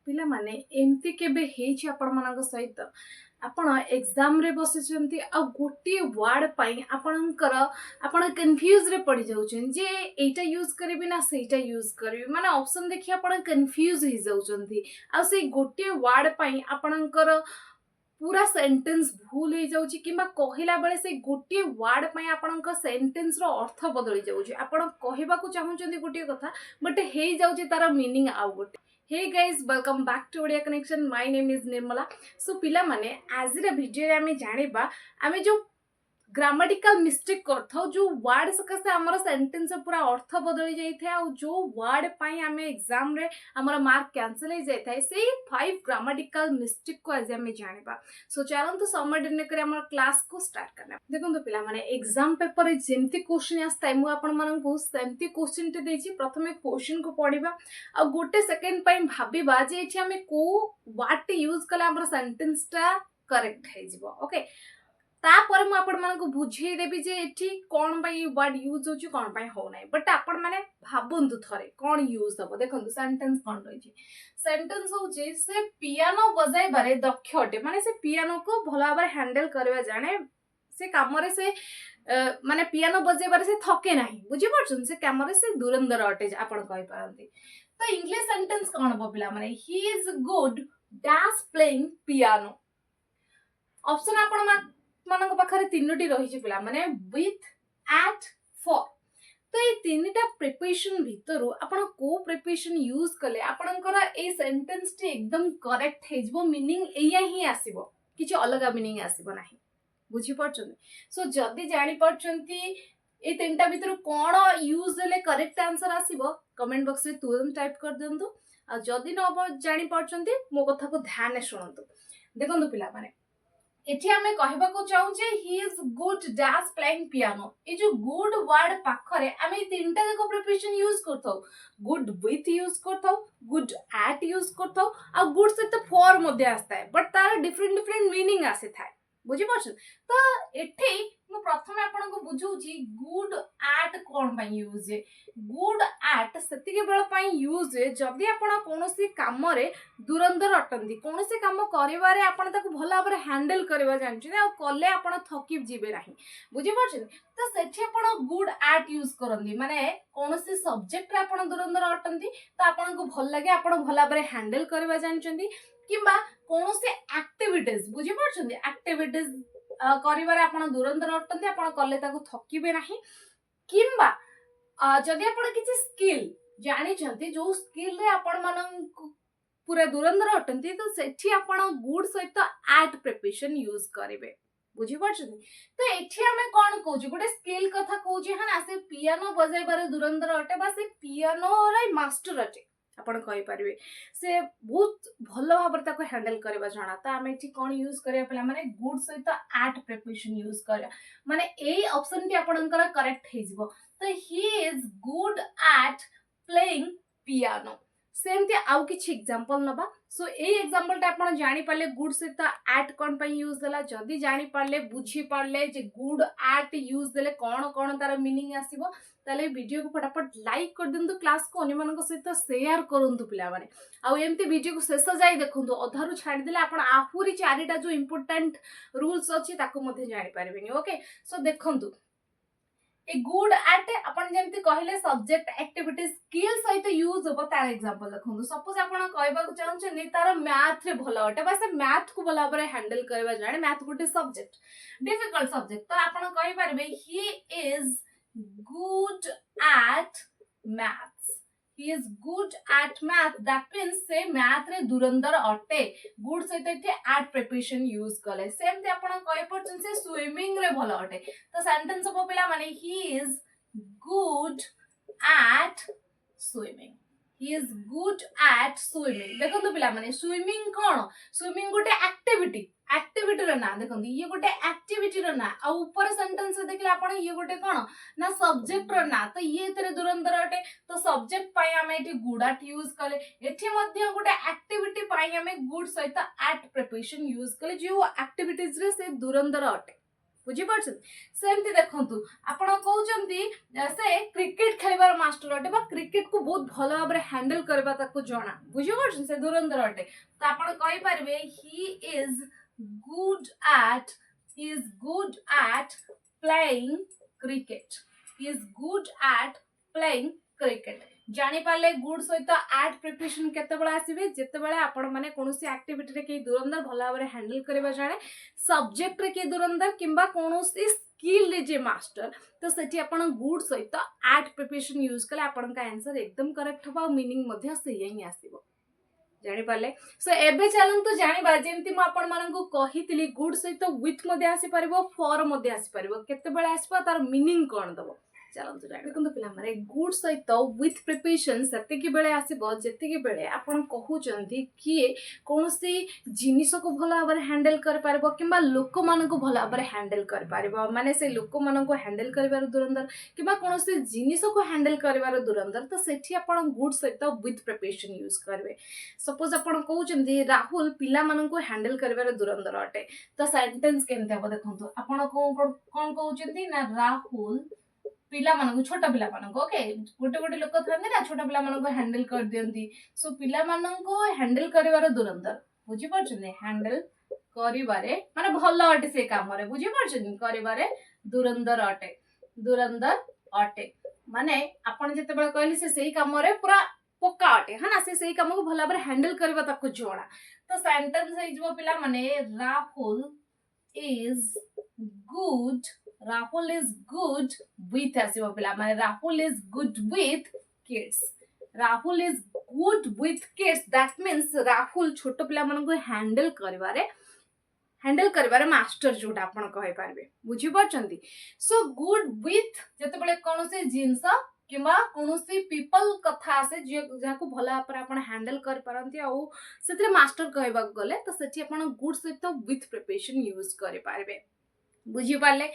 पिला माने एमती केबे हेछि आपण मानक सहित आपण एग्जाम रे बसिचंती आ गोटे वर्ड पाई आपण कंफ्यूज रे पड़ी जाउछन जे एटा यूज करबी ना सेटा यूज करबी माने ऑप्शन देखि आपण कंफ्यूज हो जाउछंती आ से गोटे वर्ड पाई आपणकर पूरा सेंटेंस भूल हो जाउछि किबा कहिला बेले से गोटे वर्ड पाई आपणक सेंटेंस रो अर्थ बदली जाउछि आपण कहबा को चाहुचंती गोटे कथा बट हे जाउछि तार मीनिंग आउ गोटे। Hey guys, welcome back to Odia Connection. My name is Nirmala. So पिला माने आज रे वीडियो रे आमे जानिबा आमे जो ग्रामेटिकल मिस्टेक करथौ जो वर्ड सकासे हमर सेंटेंस पूरा अर्थ बदली जाई थे और जो वर्ड पाई आमे एग्जाम रे हमर मार्क कैंसिल हो जाई थाए से 5 ग्रामेटिकल मिस्टेक को आज आमे जानिबा। सो चलन तो समय डिने करे हमर क्लास को स्टार्ट करना। देखो तो पिला माने एग्जाम पेपर रे जेमती क्वेश्चन आस्ताय मु आपण मानन को सेमती क्वेश्चन ते देछि प्रथमे क्वेश्चन को पढिबा आ गोटे सेकंड पाई भाबिबा जे एठी आमे को वर्ड यूज कला हमर सेंटेंस टा करेक्ट हे जिवो। ओके तापर मु आपण मानन को बुझेई देबी जे एठी कोन बाय वर्ड यूज होची कोन बाय हो नै बट आपण माने भाबंतु थरे कोन यूज हबो। देखंतु सेंटेंस कोन रही छी सेंटेंस हो जे से पियानो बजाई बारे दक्ष अटे माने से पियानो को भला बारे हैंडल करबा जाने से काम रे से माने पियानो बजाई बारे से थके नाही बुझी परछन से काम रे से दुरंदर अटे आपण कहि पारंती। तो इंग्लिश सेंटेंस कोन हबो पिला माने ही is good dash playing piano. Option आपण मानक पाखरे तीनोटी रही पिला माने विथ एट फॉर। तो ये तीनटा प्रिपरेशन भितरु आपण को प्रिपरेशन यूज कले आपणकर ए सेंटेंस टी एकदम करेक्ट हे जबो मीनिंग एया ही आसीबो किछ अलगा मीनिंग आसीबो नाही बुझी परछन। सो जदी जानि परछंती ए तीनटा भितरु कोन यूज देले करेक्ट आंसर आसीबो कमेंट बॉक्स रे तुरंत टाइप कर देंतु आ जदी न जानि परछंती मो कथा को ध्यान से सुनंतु। देखंतु पिला माने एठी हमें कहबा को चाहू जे he is good dash playing piano. ए जो गुड वर्ड पाखरे हमें तीनटा देखो प्रिपरेशन यूज करथौ गुड विथ यूज करथौ गुड एट यूज करथौ आ गुड से तो फॉर मध्ये आस्ता है बट तार डिफरेंट डिफरेंट मीनिंग आसे थाए बुझी परछन। तो एठी मु प्रथमे आपन को बुझौची गुड एट कोन पई यूज है गुड एट सेति के बेल पई यूज है जदी आपन कोनोसी काम रे दुरंदर अटंदी कोनोसी काम करिवारे आपन ताको भला बरे हैंडल करबा जानछि आ कले आपन थकी जिबे नाही बुझी परछन। तो सेठी आपन गुड एट यूज करंदी माने कोनोसी सब्जेक्ट रे आपन दुरंदर अटंदी तो आपन को भल लागे आपन भला बरे हैंडल करबा जानछंदी किबा कोनोसी एक्टिविटीज बुझी परछंदी एक्टिविटीज करिवारे आपण दुरंदर अटंती आपण कले ताको थकीबे नाही किबा जदी आपण किछि स्किल जानि छंती जो स्किल रे आपण मानन पूरा दुरंदर अटंती तो सेठी आपण गुड सहित एट प्रिपरेशन यूज करिवे बुझी परछंती। तो एठी हमें कोन कहूची गोटे स्किल कथा कहूची हना से पियानो बजाइबारे दुरंदर अटे बा से पियानो रे मास्टर अटे आपण कहि परिबे से बहुत भलो भाबर ताको हैंडल करबा जाना। त हमें एठी कोन यूज करिया पला माने गुड सहित एट प्रिपरेशन यूज करिया माने ए ऑप्शन टी आपणकर करेक्ट हे जिवो। तो ही is good at playing piano. सेमती आउ किछि एग्जांपल नबा। सो ए एग्जांपल ता आपण जानि पाले गुड सहित एट कोन पई यूज देला जदी जानि पाले बुझी पाले जे गुड एट यूज देले कोन कोन तार मीनिंग आसीबो ताले वीडियो को फटाफट लाइक कर दिंतु क्लास को अन्य मानक सहित शेयर करंतु पिला माने आ एमती वीडियो को शेष जाई देखंतु अधारु छाडी देले आपण आहुरी चारिटा जो इंपोर्टेंट रूल्स अछि ताको मध्ये जानि पारबेनी। ओके सो देखंतु ए गुड एट अपन जेमती कहले सब्जेक्ट एक्टिविटी स्किल सहित यूज होबो तार एग्जांपल देखंतु सपोज आपण कहबा को चाहू नै तार मैथ रे भलो अटे बस मैथ को भला बरे हैंडल करबा जाने मैथ गोटे सब्जेक्ट डिफिकल्ट सब्जेक्ट तो आपण कहि परबे he is good at maths he is good at math that means से math रे दुरंदर अटे गुड सहित एठी at preparation यूज कले सेम ते आपण कहि परछन से स्विमिंग रे भलो अटे तो सेंटेंस ऑफ पिला माने he is good at swimming he is good at swimming। देखो पिला माने स्विमिंग कोन स्विमिंग गोटे एक्टिविटी रो ना देखो ये गोटे एक्टिविटी रो ना आ ऊपर सेंटेंस रे देखले आपण ये गोटे कोन ना सब्जेक्ट रो ना तो ये तेरे दुरंदर अटे तो सब्जेक्ट पाई हमें एठी गुड एट यूज कले एठी मध्ये गोटे एक्टिविटी पाई हमें गुड सहित एट प्रिपरेशन यूज कले जो एक्टिविटीज रे से दुरंदर अटे बुझिपारछन सेमती देखंतु आपण कहउचंती से क्रिकेट खेलिबार मास्टर अटे बा क्रिकेट को बहुत भलो भाबरे हैंडल करबा ताको जणा बुझिपारछन से धुरंधर अटे तो आपण कहि पारबे he is good at playing cricket he is good at playing cricket जानी पाले गुड सहित एट प्रिपरेशन केते बेला आसीबे जेते बेला आपण माने कोनोसी एक्टिविटी रे के धुरंधर भलो भाबरे हैंडल करबा जाने सब्जेक्ट रे के धुरंधर किंबा कोनोसी स्किल जे मास्टर तो सेठी आपण गुड सहित एट प्रिपरेशन यूज कले आपण का आंसर एकदम करेक्ट होबा मीनिंग मध्ये सेही ही आसीबो जानि पाले सो एबे चलंतु जानिबा जेमति म आपण मानन को कहितली गुड सहित विथ मध्ये आसी परबो फॉर मध्ये आसी परबो केते बेला आसीबो तार मीनिंग कोन दबो चलंतु जानि देखंतु पिला माने गुड सहित विथ प्रिपरेशन सेते की बेले आसीबो जेते की बेले आपण कहउचंती कि कोनोसी जिनिस को भलो भाबरे हैंडल कर परबो किबा लोक मान को भलो भाबरे हैंडल कर परबो माने से लोक मान को हैंडल करबार दुरंदर किबा कोनोसी जिनिस को हैंडल करबार दुरंदर तो सेठी आपण गुड सहित विथ प्रिपरेशन यूज करबे सपोज आपण कहउचंती राहुल पिला मान को हैंडल करबार दुरंदर अटे तो सेंटेंस केमते हो देखंतु आपण कोन कहउचंती ना राहुल पिला मानक छोटा पिला मानक ओके गोटे गोटे लोक थांदे ना छोटा पिला मानक हैंडल कर दियंती सो पिला मानक हैंडल करिवार दुरंदर बुझी परछने हैंडल करिवारे माने भलो अटे से काम रे बुझी परछने करिवारे दुरंदर अटे माने आपण जते बेला कहली से सेही काम रे पूरा पक्का अटे है ना से सेही काम को भलो भाबरे हैंडल करबा ताको जोड़ा तो सेंटेंस है जो पिला माने राहुल इज गुड with ଆସିବ ପିଲା ମାନେ Rahul is good with kids Rahul is good with kids that means Rahul छोट पिला मन को हैंडल करिवारे मास्टर जोटा आपण कहि पारबे बुझि परछंती सो गुड विथ जते बेले कोनोसी जिंस किबा कोनोसी पीपल कथा आसे जाको भला पर आपण हैंडल कर परंती आ सेते मास्टर कहबा गले तो सेठी आपण गुड सहित विथ प्रिपरेशन यूज करि पारबे बुझि पाले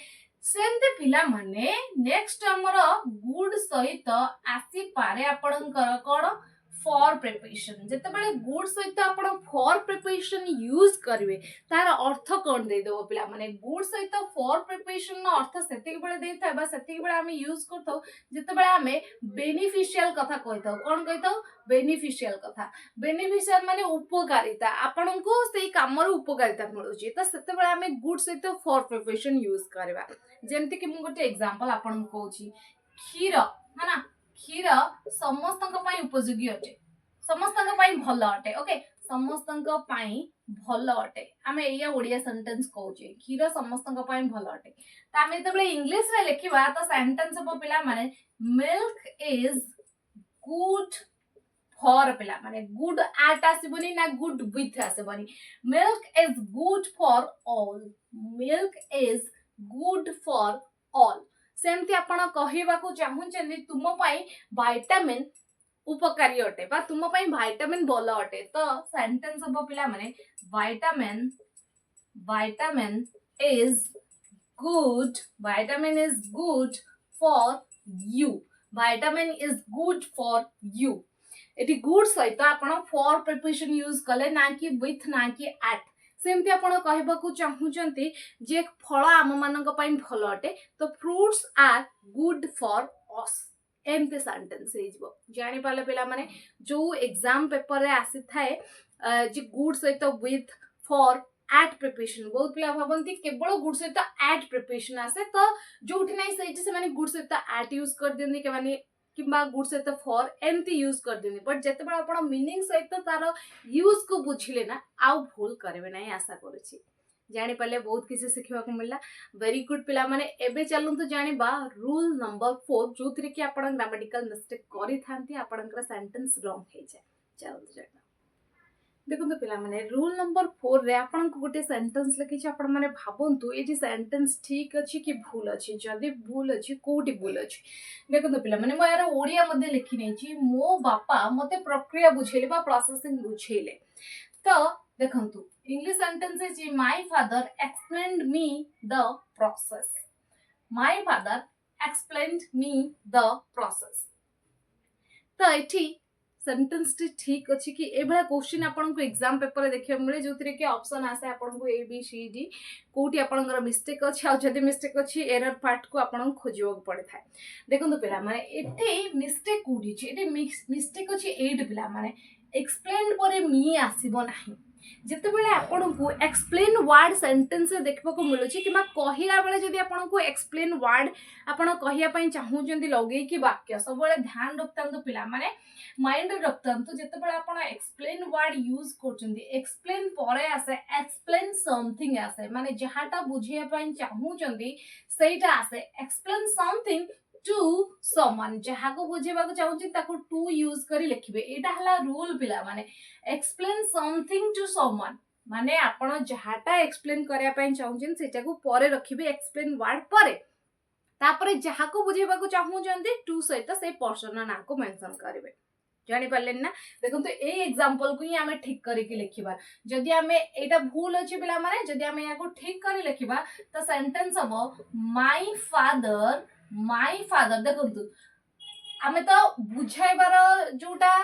सेमते पिला माने नेक्स्ट हमर गुड सहित आसी पारे आपणकर कोन फॉर प्रिपरेशन जते बेले गुड सहित आपण फॉर प्रिपरेशन यूज करबे तार अर्थ कोन दे देबो पिला माने गुड सहित फॉर प्रिपरेशन नो अर्थ सेते बेले देथा बा सेते बेले हम यूज करथौ जते बेले हम बेनिफिशियल कथा कहथौ कोन कहथौ बेनिफिशियल कथा बेनिफिशियल माने उपकारिता आपन को सेही काम रो उपकारिता मिलुची त सेते बेले हम गुड सहित फॉर प्रिपरेशन यूज करबा जेमति कि मु गोटे एग्जांपल आपन को कहूची खीर है ना क्षीर समस्त उपयोगी अटे समस्त भल अटे ओके समस्त भल अटे आम या ओडिया सेंटेंस कहूचे क्षीर समस्त भल अटे तो आम जो इंग्लिश रे लिखा तो सेंटेंस हम पिला माने मिल्क इज गुड फॉर पिला माने गुड एट आसबनी ना गुड विथ आसबनी milk is good for all milk is good for all सेमती आपण कहबा को चाहूचंदी तुम पई विटामिन उपकारी अटे बा तुम पई विटामिन भल अटे तो सेंटेंस हम पिला माने vitamin is good for you vitamin is good for you eighty good सहित आपण फॉर प्रिपरेशन यूज कले ना कि विथ ना कि एट सेमती आपण कहबा को चाहूचंती जे फल आम मानक पई भल अटे तो fruits are good for us एमते सेंटेंस हे जिवो जानि पाले पिला माने जो एग्जाम पेपर रे आसी थाए जे गुड सहित विथ फॉर एट प्रिपरेशन बहुत पिला भाबंती केवल गुड सहित एट प्रिपरेशन आसे तो जोठी नै सेठी से माने गुड सहित एट यूज कर देंदी के माने किंबा गुड सहित फॉर एमती यूज कर देनी बट जते बड़ा आपण मीनिंग सहित तार यूज को बुझिले ना आउ भूल करबे नै आशा करूची जानि पाले बहुत किसी सिखिबा को मिलला वेरी गुड पिला माने एबे चलंतु जानिबा रूल नंबर 4 जोथरे कि आपण ग्रामेटिकल मिस्टेक करि थांती आपणकर सेंटेंस रॉन्ग हे जाय चलंतु जाय देखो पिला माने रूल नंबर 4 रे आपण को गोटे सेंटेंस लिखि छ आपण माने भाबंतु एटी सेंटेंस ठीक अछि कि भूल अछि जदी भूल अछि कोठी भूल अछि देखो पिला माने म यार ओडिया मध्ये लिखि नै छी मो बापा मते प्रक्रिया बुझेले बा प्रोसेसिंग बुझेले तो देखंतु इंग्लिश सेंटेंस है my father explained me the process my father explained me the process तो एठी सेंटेंस टी ठीक अछि कि ए भला क्वेश्चन आपन को एग्जाम पेपर रे देखियो मिले जोथिरे कि ऑप्शन आसे आपन को ए बी सी डी कोठी आपनकर मिस्टेक अछि आ जदि मिस्टेक अछि एरर पार्ट को आपन खोजियो पड़े थाए देखंतु पिला माने एते मिस्टेक कोठी छि एते मिस्टेक अछि एट पिला माने एक्सप्लेन परे मी आसीबो नाही जिते बेले आपन को एक्सप्लेन वर्ड सेंटेंस देखबा को मिलुछि कि कहिला बेले जदि आपन को एक्सप्लेन वर्ड आपन कहिया पई चाहू जंदी लगे कि वाक्य सब बेले ध्यान रखतांतु पिला माने माइंड रखतांतु जिते बेले आपन एक्सप्लेन वर्ड यूज करचंदी एक्सप्लेन परे आसे एक्सप्लेन समथिंग आसे माने जहाटा बुझिया पई चाहू जंदी सेटा आसे एक्सप्लेन समथिंग टू समवन जहाँ को बुझेबा को चाहूची ताको टू यूज करी लिखिबे एटा हला रूल पिला माने एक्सप्लेन समथिंग टू समवन माने आपण जहाटा एक्सप्लेन करिया पई चाहूचन सेटा को परे रखिबे एक्सप्लेन वर्ड परे तापरे जहाँ को बुझेबा को चाहूचंती टू सहित से पर्सन ना को मेंशन करिवे जानि पारलेन ना देखो तो ए एग्जांपल को ही हमें ठीक करिके लिखिबा जदि हमें एटा भूल अछि पिला माने जदि हमें या को ठीक करी लिखिबा तो सेंटेंस हबो माय फादर देखंतु आमे तो बुझाइबार जोटा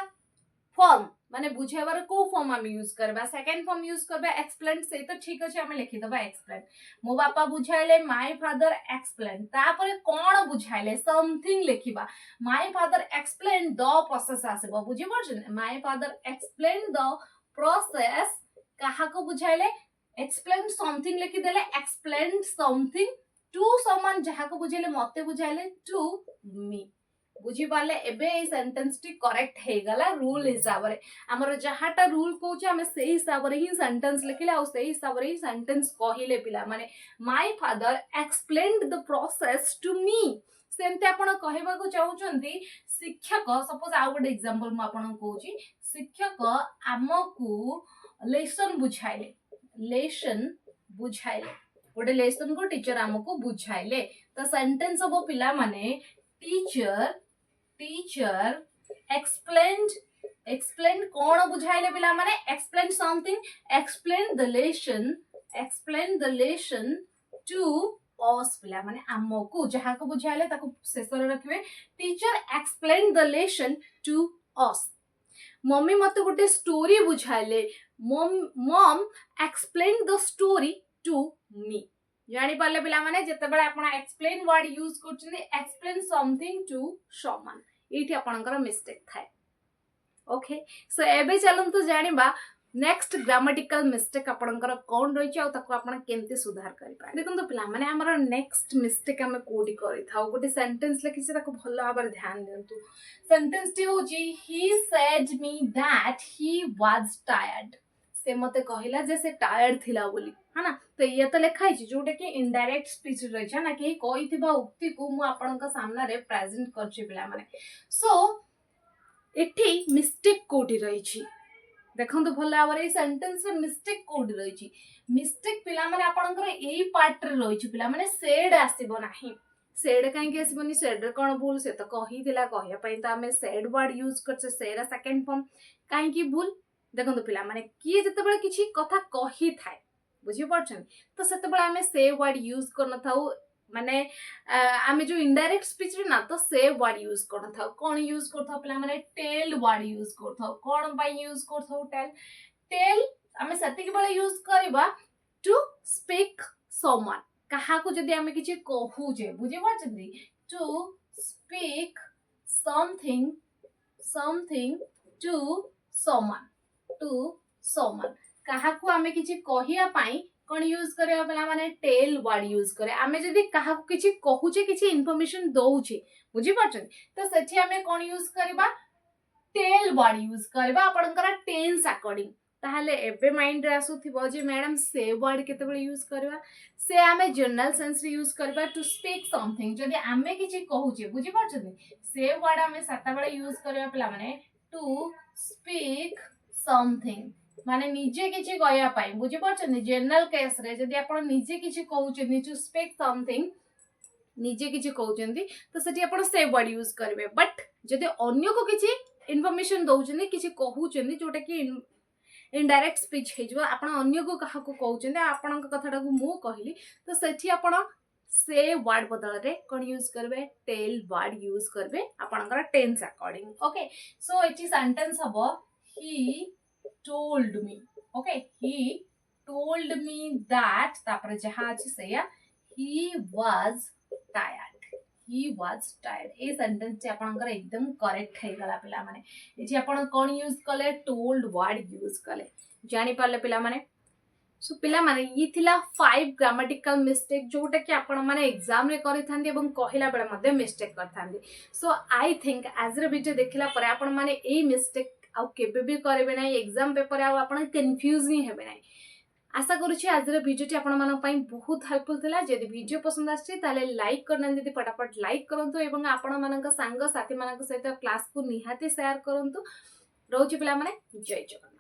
फॉर्म माने बुझाइबार को फॉर्म हम यूज करबा सेकंड फॉर्म यूज करबा एक्सप्लेन से तो ठीक अछि हमें लिखि दबा एक्सप्लेन मो बापा बुझाइले माय फादर एक्सप्लेन तापरे कोन बुझाइले समथिंग लिखिबा my father explain the process आसेबो बुझि परछन my father explain the process कहा को बुझाइले एक्सप्लेन समथिंग लिखि देले एक्सप्लेन समथिंग टू समवन जहाँ को बुझाइले मते बुझाइले टू मी बुझी पाले एबे ए सेंटेंस टी करेक्ट हे गला रूल हिसाब रे हमर जहाटा रूल कहूछ हमें से हिसाब रे ही सेंटेंस लिखिले आ से हिसाब रे ही सेंटेंस कहिले पिला माने my father explained the process to me सेमते आपण कहबा को चाहउचंती शिक्षक सपोज आ गुड एग्जांपल म आपण कहूची शिक्षक हमकु लेसन बुझाइले गोटे लेसन को टीचर हमको बुझाइले तो सेंटेंस हबो पिला माने टीचर एक्सप्लेन कौन बुझाइले पिला माने explain something explain the lesson to us पिला माने हमको जहाँ को बुझाइले ताको शेष रे रखिबे teacher explain the lesson to us mummy मते गोटे स्टोरी बुझाइले mom explain the story to me जानि पाले पिला माने जते बेले आपण एक्सप्लेन वर्ड यूज करछिने एक्सप्लेन समथिंग टू समवन एठी आपनकर मिस्टेक थाए ओके सो एबे चलम तो जानिबा नेक्स्ट ग्रामेटिकल मिस्टेक आपनकर कोन रहिछि आ ताको आपण केमते सुधार करि पाए देखन तो पिला माने हमर नेक्स्ट मिस्टेक हम कोडी करि थाउ गोटे सेंटेंस लिखि से ताको भलो भाबरे ध्यान देंतु सेंटेंस टी होछि he said me that he was tired से मते कहिला जे से टायर्ड थिला बोली है ना तो ये तो लिखाई जोटा कि इनडायरेक्ट स्पीच रही है ना कि कही उक्ति को मु आपण सामने रे प्रेजेंट करछि पिला माने सो एठी मिस्टेक कोठी रही देखंतु भला भाबरे सेंटेंस रे मिस्टेक कोठी रही मिस्टेक पिला माने आपणकर एई पार्ट रे रही पिला माने सेड आसीबो नाही सेड काहे के आसीबोनी सेड रे कोन भूल से तो कही दिला कहया पई तो हमें सेड वर्ड यूज करछे सेरा सेकंड फॉर्म काहे की भूल देखंतु पिला माने किए जते बेले किछि कथा कही थाए बुझी परछन तो सेते बेले हमें से वर्ड यूज करन थाउ माने आमे जो इनडायरेक्ट स्पीच रे ना तो से वर्ड यूज करन थाउ कोन यूज करथाउ पिला माने टेल वर्ड यूज करथाउ कोन बाय यूज करथाउ टेल आमे सेते के बेले यूज करबा टू स्पीक समवन कहा को जदी आमे किछि कहू जे बुझी परछन to speak something to someone कहा को आमे किछि कहिया पाई कोन यूज करबा पिला माने टेल वर्ड यूज करे आमे जदी कहा को किछि कहूचे किछि इन्फॉर्मेशन दउचे बुझी परछन तो सेठी आमे कोन यूज करबा टेल वर्ड यूज करबा आपनकर टेंस अकॉर्डिंग ताहले एबे माइंड रे आसुथिबो जे मैडम से वर्ड केते बेले यूज करबा से आमे जनरल सेंस रे यूज करबा टू स्पीक समथिंग जदी आमे किछि कहूचे बुझी परछन से वर्ड आमे साता बेले यूज करबा पिला माने टू स्पीक समथिंग माने निजे किछि गया पाई बुझी परछन जनरल केस रे जदी आपण निजे किछि कहउछन टू स्पीक समथिंग निजे किछि कहउछन तो सेठी आपण से वर्ड यूज करबे बट जदी अन्य को किछि इन्फॉर्मेशन दउछन किछि कहउछन जोटा कि इनडायरेक्ट स्पीच हे जो आपण अन्य को कहा को कहउछन आपण कथाटा को मु कहली तो सेठी आपण से वर्ड बदल रे कौन यूज करबे टेल वर्ड यूज करबे आपनकर टेंस अकॉर्डिंग ओके सो एची सेंटेंस हबो he told me okay he told me that तापर जहा अछि सेया he was tired he was tired ए सेंटेंस चे आपनकर एकदम करेक्ट हे गला पिला माने एची आपन कोन यूज कले टोल्ड वर्ड यूज कले जानि पाले पिला माने सो पिला माने ये थिला 5 ग्रामेटिकल मिस्टेक जोटा कि आपण माने एग्जाम रे करि थांदी एवं कहिला बेले मध्ये मिस्टेक कर थांदी सो आई थिंक एज रे वीडियो देखिला परे आपण माने ए मिस्टेक आ केबे भी करबे नै एग्जाम पेपर आ आपण कंफ्यूज नहीं हेबे नै आशा करूची आज भिडियो आपण मन पई बहुत हेल्पफुल थिला जदि वीडियो पसंद आछि ताले लाइक करना दीदी फटाफट लाइक करंतु एवं आपण मानक संग साथी मानक सहित क्लास को निहाती शेयर करंतु रोची पिला माने जय जगन्नाथ।